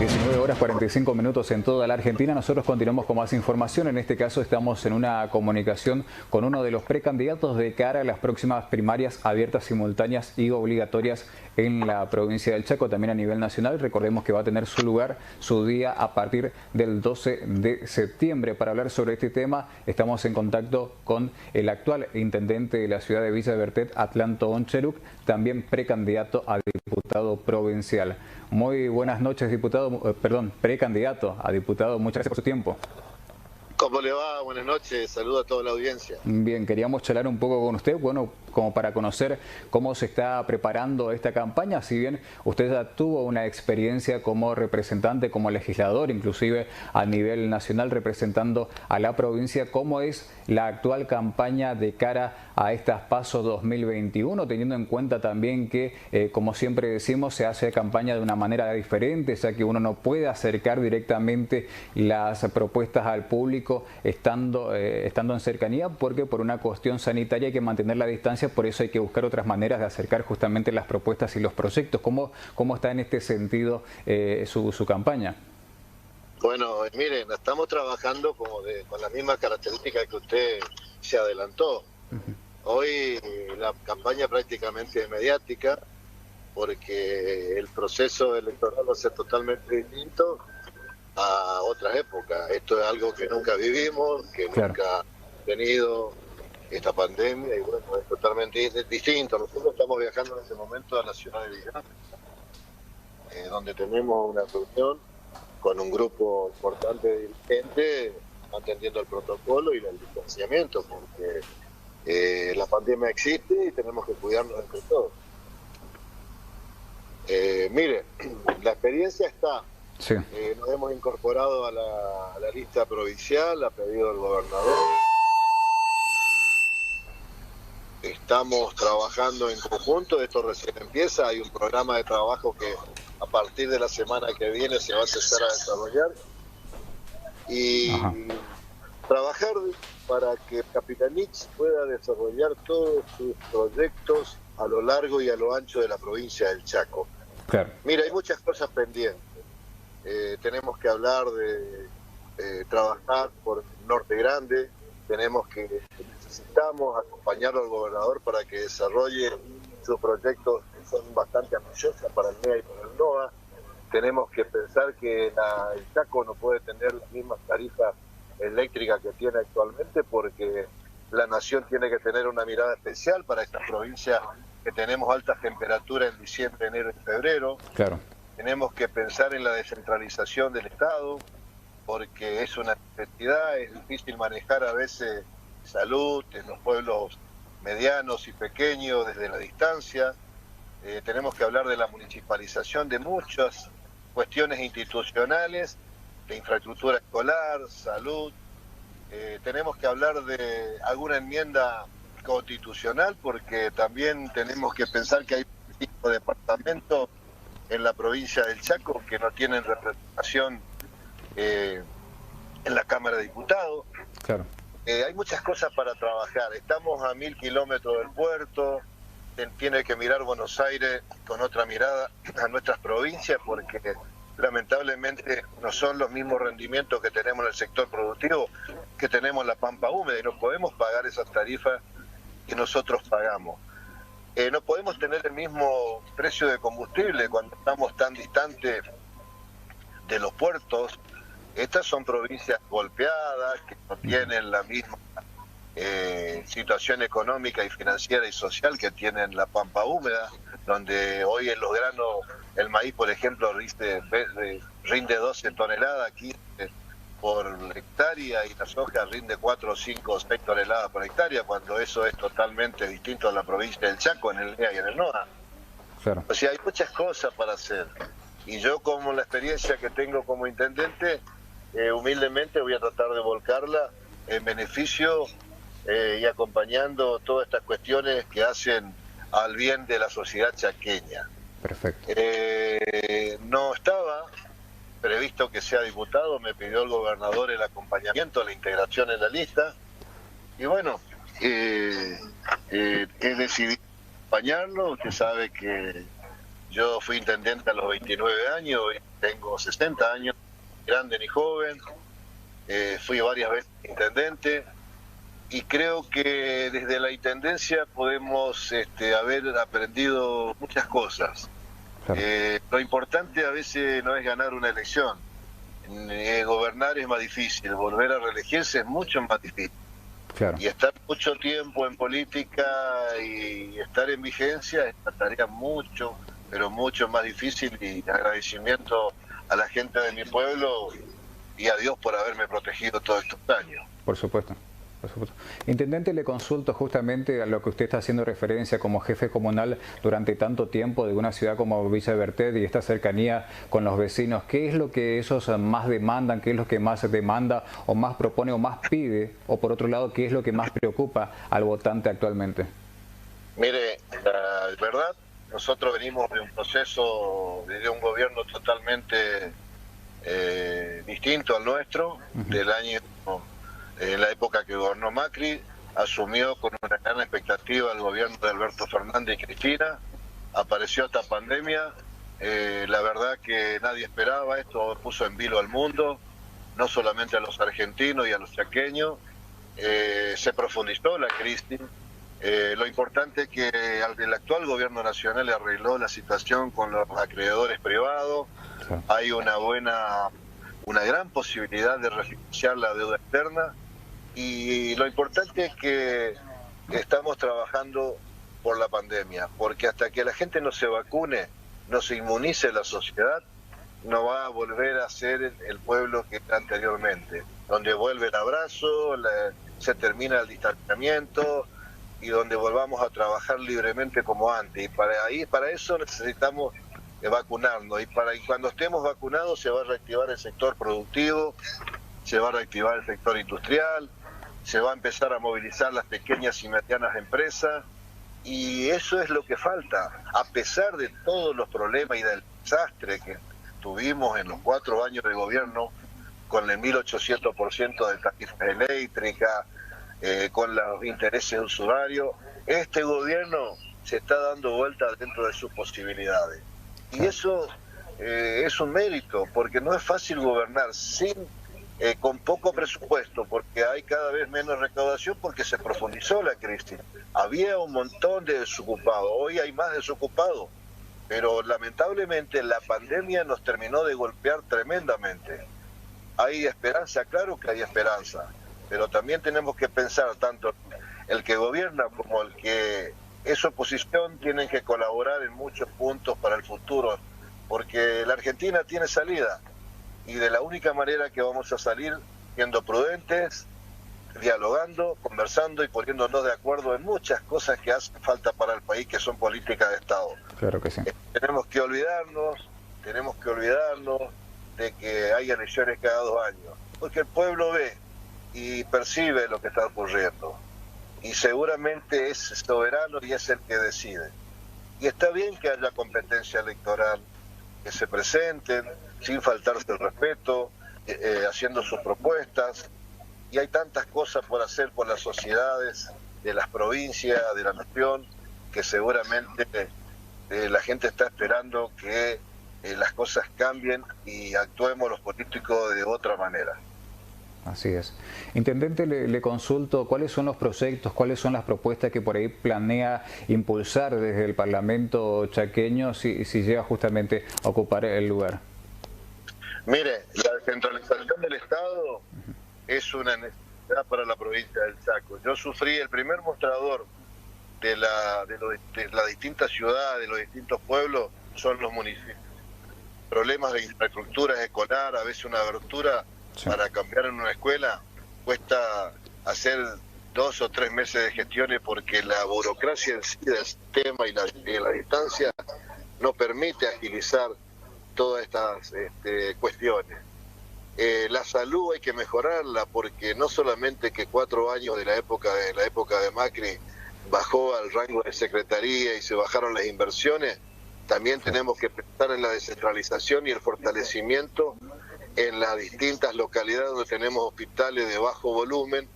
19 horas 45 minutos en toda la Argentina. Nosotros continuamos con más información. En este caso estamos en una comunicación con uno de los precandidatos de cara a las próximas primarias abiertas, simultáneas y obligatorias en la provincia del Chaco, también a nivel nacional. Recordemos que va a tener su lugar, su día a partir del 12 de septiembre. Para hablar sobre este tema estamos en contacto con el actual intendente de la ciudad de Villa Bertet, Atlanto Oncheruc, también precandidato a diputado provincial. Muy buenas noches, diputado, precandidato a diputado. Muchas gracias por su tiempo. ¿Cómo le va? Buenas noches, saludo a toda la audiencia. Bien, queríamos charlar un poco con usted, bueno, como para conocer cómo se está preparando esta campaña. Si bien usted ya tuvo una experiencia como representante, como legislador, inclusive a nivel nacional representando a la provincia, ¿cómo es la actual campaña de cara a estas PASO 2021, teniendo en cuenta también que, como siempre decimos, se hace campaña de una manera diferente, ya que uno no puede acercar directamente las propuestas al público estando en cercanía, porque por una cuestión sanitaria hay que mantener la distancia, por eso hay que buscar otras maneras de acercar justamente las propuestas y los proyectos. ¿Cómo está en este sentido su campaña? Bueno, miren, estamos trabajando con la misma característica que usted se adelantó. Hoy la campaña prácticamente es mediática, porque el proceso electoral va a ser totalmente distinto a otras épocas. Esto es algo que nunca vivimos, que nunca ha tenido esta pandemia, y bueno, es totalmente distinto. Nosotros estamos viajando en este momento a la ciudad de Villa, donde tenemos una reunión con un grupo importante de dirigentes, atendiendo el protocolo y el distanciamiento, porque la pandemia existe y tenemos que cuidarnos entre todos. Mire, la experiencia está. Sí. Nos hemos incorporado a la lista provincial a pedido del gobernador. Estamos trabajando en conjunto, esto recién empieza, hay un programa de trabajo que a partir de la semana que viene se va a empezar a desarrollar y trabajar para que Capitanich pueda desarrollar todos sus proyectos a lo largo y a lo ancho de la provincia del Chaco. Claro. Mira, hay muchas cosas pendientes. Tenemos que hablar de trabajar por Norte Grande, necesitamos acompañarlo al gobernador para que desarrolle sus proyectos que son bastante ambiciosos para el NEA y para el NOA. Tenemos que pensar que el Chaco no puede tener las mismas tarifas eléctricas que tiene actualmente, porque la nación tiene que tener una mirada especial para estas provincias que tenemos altas temperaturas en diciembre, enero y febrero. Claro. Tenemos que pensar en la descentralización del Estado, porque es una necesidad, es difícil manejar a veces salud en los pueblos medianos y pequeños desde la distancia. Tenemos que hablar de la municipalización de muchas cuestiones institucionales, de infraestructura escolar, salud. Tenemos que hablar de alguna enmienda constitucional, porque también tenemos que pensar que hay 5 departamentos en la provincia del Chaco que no tienen representación en la Cámara de Diputados. Claro. Hay muchas cosas para trabajar. Estamos a 1000 kilómetros del puerto. Tiene que mirar Buenos Aires con otra mirada a nuestras provincias, porque lamentablemente no son los mismos rendimientos que tenemos en el sector productivo que tenemos en la Pampa Húmeda, y no podemos pagar esas tarifas que nosotros pagamos. No podemos tener el mismo precio de combustible cuando estamos tan distantes de los puertos. Estas son provincias golpeadas, que no tienen la misma situación económica y financiera y social que tienen la Pampa Húmeda, donde hoy en los granos, el maíz, por ejemplo, rinde 12 toneladas aquí por hectárea, y la soja rinde 4, 5, 6 toneladas por hectárea, cuando eso es totalmente distinto a la provincia del Chaco, en el NEA y en el NOA. Claro. O sea, hay muchas cosas para hacer. Y yo, como la experiencia que tengo como intendente, humildemente voy a tratar de volcarla en beneficio y acompañando todas estas cuestiones que hacen al bien de la sociedad chaqueña. Perfecto. No estaba previsto que sea diputado, me pidió el gobernador el acompañamiento, la integración en la lista, y bueno, he decidido acompañarlo. Usted sabe que Yo fui intendente a los 29 años, hoy tengo 60 años, grande ni joven, fui varias veces intendente y creo que desde la intendencia podemos haber aprendido muchas cosas. Claro. Lo importante a veces no es ganar una elección, gobernar es más difícil, volver a reelegirse es mucho más difícil. Claro. Y estar mucho tiempo en política y estar en vigencia es una tarea mucho, pero mucho más difícil, y agradecimiento a la gente de mi pueblo y a Dios por haberme protegido todos estos años. Por supuesto. Por supuesto. Intendente, le consulto justamente a lo que usted está haciendo referencia como jefe comunal durante tanto tiempo de una ciudad como Villa Bertet y esta cercanía con los vecinos. ¿Qué es lo que ellos más demandan? ¿Qué es lo que más demanda o más propone o más pide? O por otro lado, ¿qué es lo que más preocupa al votante actualmente? Mire, la verdad, nosotros venimos de un proceso, de un gobierno totalmente distinto al nuestro, del año... En la época que gobernó Macri, asumió con una gran expectativa el gobierno de Alberto Fernández y Cristina, apareció esta pandemia, la verdad que nadie esperaba esto, puso en vilo al mundo, no solamente a los argentinos y a los chaqueños, se profundizó la crisis, lo importante es que el actual gobierno nacional arregló la situación con los acreedores privados, hay una gran posibilidad de refinanciar la deuda externa. Y lo importante es que estamos trabajando por la pandemia, porque hasta que la gente no se vacune, no se inmunice la sociedad, no va a volver a ser el pueblo que era anteriormente, donde vuelve el abrazo, se termina el distanciamiento y donde volvamos a trabajar libremente como antes. Y para eso necesitamos vacunarnos, y cuando estemos vacunados se va a reactivar el sector productivo, se va a reactivar el sector industrial, se va a empezar a movilizar las pequeñas y medianas empresas, y eso es lo que falta, a pesar de todos los problemas y del desastre que tuvimos en los 4 años de gobierno, con el 1800% de tarifa eléctrica, con los intereses usurarios. Este gobierno se está dando vuelta dentro de sus posibilidades, y eso es un mérito, porque no es fácil gobernar con poco presupuesto, porque hay cada vez menos recaudación, porque se profundizó la crisis. Había un montón de desocupados, hoy hay más desocupados, pero lamentablemente la pandemia nos terminó de golpear tremendamente. Hay esperanza, claro que hay esperanza, pero también tenemos que pensar, tanto el que gobierna como el que es oposición tienen que colaborar en muchos puntos para el futuro, porque la Argentina tiene salida. Y de la única manera que vamos a salir, siendo prudentes, dialogando, conversando y poniéndonos de acuerdo en muchas cosas que hacen falta para el país, que son políticas de Estado. Claro que sí. Tenemos que olvidarnos de que hay elecciones cada 2 años, porque el pueblo ve y percibe lo que está ocurriendo, y seguramente es soberano y es el que decide. Y está bien que haya competencia electoral, que se presenten sin faltarse el respeto, haciendo sus propuestas, y hay tantas cosas por hacer por las sociedades de las provincias, de la nación, que seguramente la gente está esperando que las cosas cambien y actuemos los políticos de otra manera. Así es. Intendente, le consulto cuáles son los proyectos, cuáles son las propuestas que por ahí planea impulsar desde el Parlamento chaqueño si llega justamente a ocupar el lugar. Mire, la descentralización del Estado es una necesidad para la provincia del Chaco. Yo sufrí el primer mostrador de las distintas ciudades, de los distintos pueblos, son los municipios. Problemas de infraestructura escolar, a veces una abertura para cambiar en una escuela cuesta hacer 2 o 3 meses de gestiones, porque la burocracia en sí del sistema y la distancia no permite agilizar todas estas cuestiones. La salud hay que mejorarla, porque no solamente que 4 años de la época de Macri bajó al rango de secretaría y se bajaron las inversiones, también tenemos que pensar en la descentralización y el fortalecimiento en las distintas localidades donde tenemos hospitales de bajo volumen,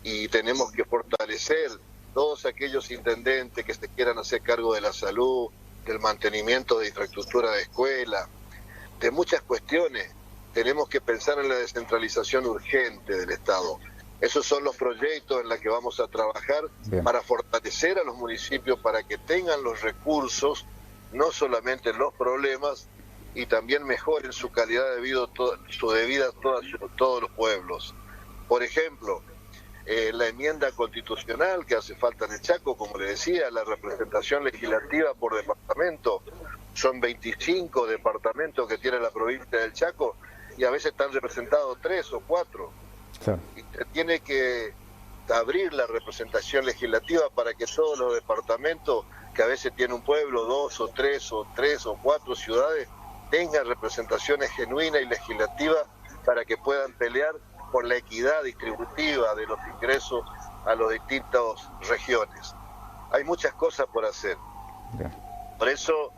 y tenemos que fortalecer todos aquellos intendentes que se quieran hacer cargo de la salud, del mantenimiento de infraestructura de escuela, de muchas cuestiones. Tenemos que pensar en la descentralización urgente del Estado. Esos son los proyectos en los que vamos a trabajar. Bien. Para fortalecer a los municipios, para que tengan los recursos, no solamente los problemas, y también mejoren su calidad de vida, todos los pueblos. Por ejemplo, la enmienda constitucional que hace falta en el Chaco, como le decía, la representación legislativa por departamento. Son 25 departamentos que tiene la provincia del Chaco y a veces están representados 3 o 4. Sí. Y se tiene que abrir la representación legislativa para que todos los departamentos, que a veces tiene un pueblo, 2 o 3 o 4 ciudades, tengan representaciones genuinas y legislativas para que puedan pelear por la equidad distributiva de los ingresos a las distintas regiones. Hay muchas cosas por hacer. Bien. Por eso,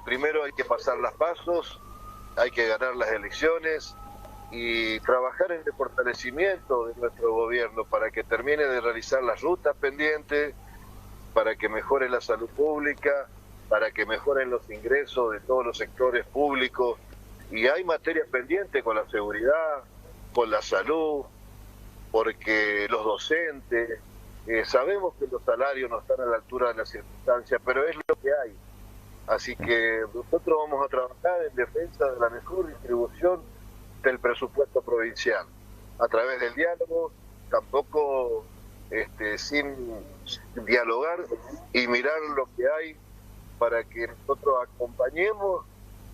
primero hay que pasar las pasos, hay que ganar las elecciones y trabajar en el fortalecimiento de nuestro gobierno para que termine de realizar las rutas pendientes, para que mejore la salud pública, para que mejoren los ingresos de todos los sectores públicos. Y hay materias pendientes con la seguridad, con la salud, porque los docentes, sabemos que los salarios no están a la altura de las circunstancias, pero es lo que hay. Así que nosotros vamos a trabajar en defensa de la mejor distribución del presupuesto provincial, a través del diálogo, tampoco sin dialogar y mirar lo que hay para que nosotros acompañemos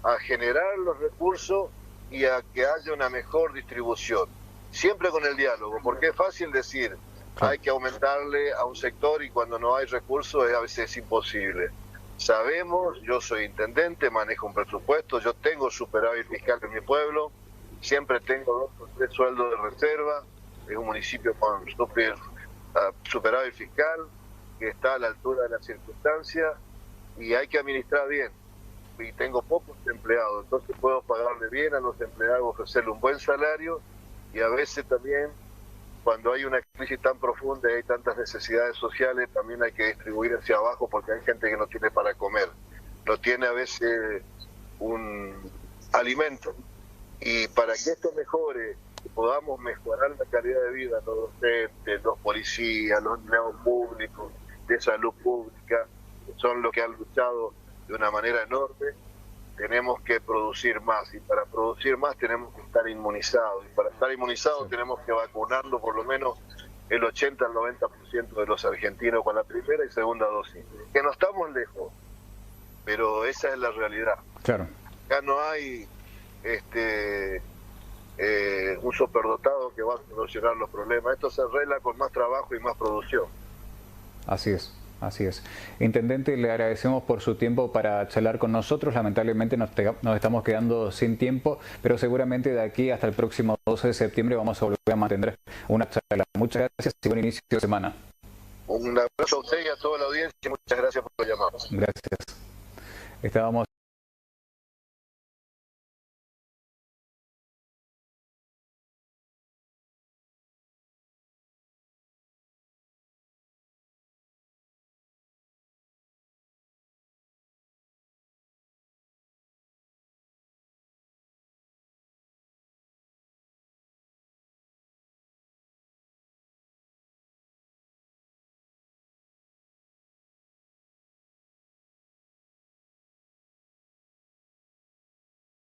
a generar los recursos y a que haya una mejor distribución. Siempre con el diálogo, porque es fácil decir, hay que aumentarle a un sector y cuando no hay recursos a veces es imposible. Sabemos, yo soy intendente, manejo un presupuesto, yo tengo superávit fiscal en mi pueblo, siempre tengo 2 o 3 sueldos de reserva, es un municipio con superávit fiscal, que está a la altura de las circunstancias y hay que administrar bien. Y tengo pocos empleados, entonces puedo pagarle bien a los empleados, ofrecerle un buen salario y a veces también cuando hay una crisis tan profunda y hay tantas necesidades sociales también hay que distribuir hacia abajo porque hay gente que no tiene para comer, no tiene a veces un alimento y para que esto mejore, que podamos mejorar la calidad de vida de los docentes, los policías, los empleados públicos, de salud pública, que son los que han luchado de una manera enorme, tenemos que producir más y para producir más tenemos que estar inmunizados y para estar inmunizados tenemos que vacunarlo por lo menos el 80 al 90% de los argentinos con la primera y segunda dosis, que no estamos lejos, pero esa es la realidad. Claro. Acá no hay un superdotado que va a solucionar los problemas, esto se arregla con más trabajo y más producción. Así es. Así es. Intendente, le agradecemos por su tiempo para charlar con nosotros. Lamentablemente nos estamos quedando sin tiempo, pero seguramente de aquí hasta el próximo 12 de septiembre vamos a volver a mantener una charla. Muchas gracias y buen inicio de semana. Un abrazo a usted y a toda la audiencia. Muchas gracias por la llamada. Gracias. Estábamos